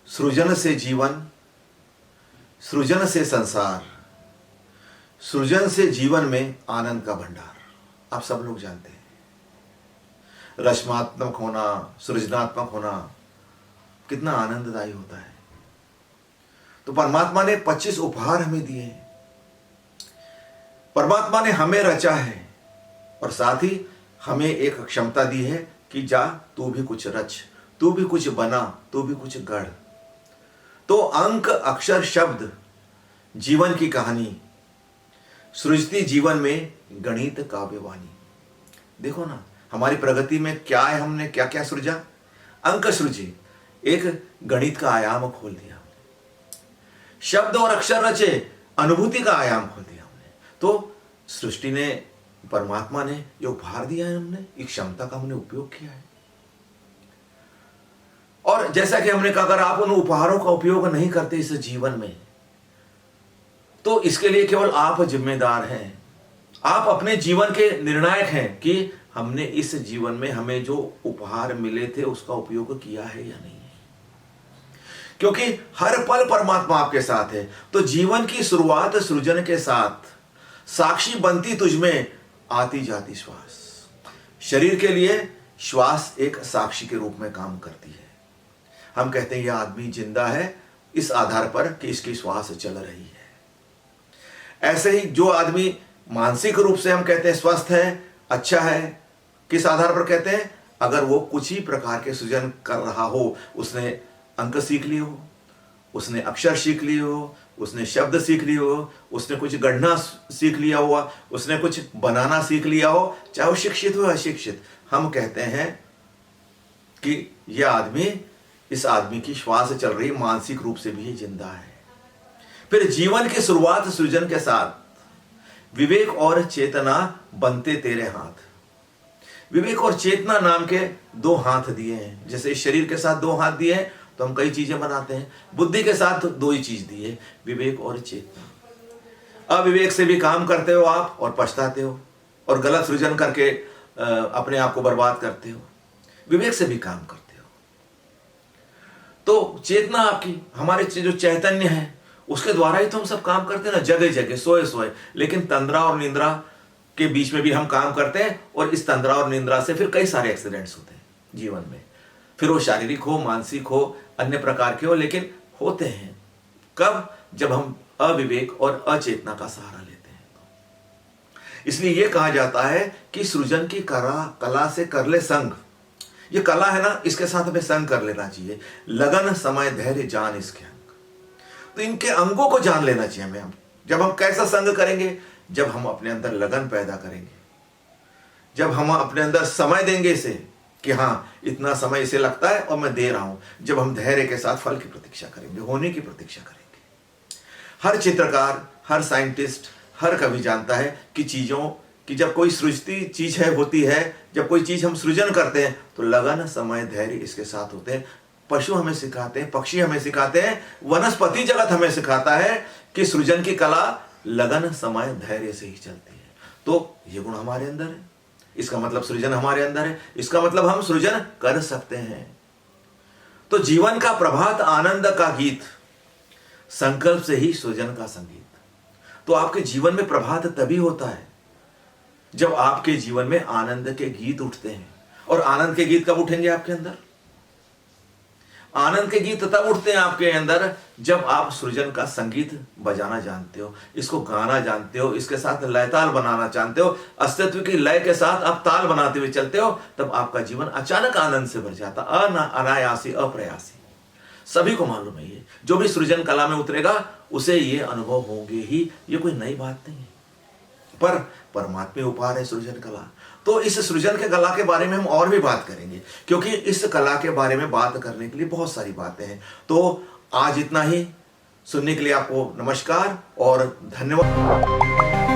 सृजन से जीवन, सृजन से संसार, सृजन से जीवन में आनंद का भंडार। आप सब लोग जानते हैं रचनात्मक होना, सृजनात्मक होना कितना आनंददायी होता है। तो परमात्मा ने 25 उपहार हमें दिए हैं। परमात्मा ने हमें रचा है और साथ ही हमें एक क्षमता दी है कि जा तू भी कुछ रच, तू भी कुछ बना, तू भी कुछ गढ़। तो अंक, अक्षर, शब्द जीवन की कहानी, सृजती जीवन में गणित काव्यवाणी। देखो ना हमारी प्रगति में क्या है, हमने क्या क्या सृजा। अंक सृजे, एक गणित का आयाम खोल दिया हमने। शब्द और अक्षर रचे, अनुभूति का आयाम खोल दिया हमने। तो सृष्टि ने, परमात्मा ने जो उपहार दिया है, हमने एक क्षमता का हमने उपयोग किया है। और जैसा कि हमने कहा, अगर आप उन उपहारों का उपयोग नहीं करते इस जीवन में, तो इसके लिए केवल आप जिम्मेदार हैं। आप अपने जीवन के निर्णायक हैं कि हमने इस जीवन में हमें जो उपहार मिले थे उसका उपयोग किया है या नहीं। क्योंकि हर पल परमात्मा आपके साथ है। तो जीवन की शुरुआत सृजन के साथ, साक्षी बनती तुझमें आती जाती श्वास। शरीर के लिए श्वास एक साक्षी के रूप में काम करती है। हम कहते हैं यह आदमी जिंदा है इस आधार पर कि इसकी श्वास चल रही है। ऐसे ही जो आदमी मानसिक रूप से हम कहते हैं स्वस्थ है, अच्छा है, किस आधार पर कहते हैं? अगर वो कुछ ही प्रकार के सृजन कर रहा हो, उसने अंक सीख लिए हो, उसने अक्षर सीख लिए हो, उसने शब्द सीख लिए हो, उसने कुछ गढ़ना सीख लिया हुआ, उसने कुछ बनाना सीख लिया हो, चाहे वो शिक्षित हो अशिक्षित, हम कहते हैं कि यह आदमी, इस आदमी की श्वास चल रही, मानसिक रूप से भी ये जिंदा है। फिर जीवन की शुरुआत सृजन के साथ, विवेक और चेतना बनते तेरे हाथ। विवेक और चेतना नाम के दो हाथ दिए हैं। जैसे शरीर के साथ दो हाथ दिए हैं तो हम कई चीजें बनाते हैं, बुद्धि के साथ दो ही चीज दी है, विवेक और चेतना। अविवेक से भी काम करते हो आप और पछताते हो और गलत सृजन करके अपने आप को बर्बाद करते हो। विवेक से भी काम करते हो। तो चेतना आपकी, हमारे जो चैतन्य है उसके द्वारा ही तो हम सब काम करते हैं ना, जगह जगह, सोए सोए। लेकिन तंद्रा और निंद्रा के बीच में भी हम काम करते हैं और इस तंद्रा और निंद्रा से फिर कई सारे एक्सीडेंट्स होते हैं जीवन में। फिर वो शारीरिक हो, मानसिक हो, अन्य प्रकार के हो, लेकिन होते हैं। कब? जब हम अविवेक और अचेतना का सहारा लेते हैं। इसलिए यह कहा जाता है कि सृजन की कला से कर ले संग। ये कला है ना, इसके साथ हमें संग कर लेना चाहिए। लगन, समय, धैर्य, जान इसके अंग। तो इनके अंगों को जान लेना चाहिए हमें। जब हम कैसा संग करेंगे? जब हम अपने अंदर लगन पैदा करेंगे, जब हम अपने अंदर समय देंगे इसे कि हाँ इतना समय इसे लगता है और मैं दे रहा हूं, जब हम धैर्य के साथ फल की प्रतीक्षा करेंगे, होने की प्रतीक्षा करेंगे। हर चित्रकार, हर साइंटिस्ट, हर कवि जानता है कि चीजों की जब कोई सृजती चीज है, होती है, जब कोई चीज हम सृजन करते हैं तो लगन, समय, धैर्य इसके साथ होते हैं। पशु हमें सिखाते हैं, पक्षी हमें सिखाते हैं, वनस्पति जगत हमें सिखाता है कि सृजन की कला लगन, समय, धैर्य से ही चलती है। तो ये गुण हमारे अंदर है। इसका मतलब सृजन हमारे अंदर है। इसका मतलब हम सृजन कर सकते हैं। तो जीवन का प्रभात आनंद का गीत, संकल्प से ही सृजन का संगीत। तो आपके जीवन में प्रभात तभी होता है जब आपके जीवन में आनंद के गीत उठते हैं। और आनंद के गीत कब उठेंगे आपके अंदर? आनंद के गीत तब उठते हैं आपके अंदर जब आप सृजन का संगीत बजाना जानते हो, इसको गाना जानते हो, इसके साथ लय ताल बनाना जानते हो, अस्तित्व की लय के साथ आप ताल बनाते हुए चलते हो, तब आपका जीवन अचानक आनंद से भर जाता। अनायासी, अप्रयासी। सभी को मालूम है ये। जो भी सृजन कला में उतरेगा उसे ये अनुभव होंगे ही। ये कोई नई बात नहीं है, पर परमात्मा उपहार है सृजन कला। तो इस सृजन के कला के बारे में हम और भी बात करेंगे, क्योंकि इस कला के बारे में बात करने के लिए बहुत सारी बातें हैं। तो आज इतना ही। सुनने के लिए आपको नमस्कार और धन्यवाद।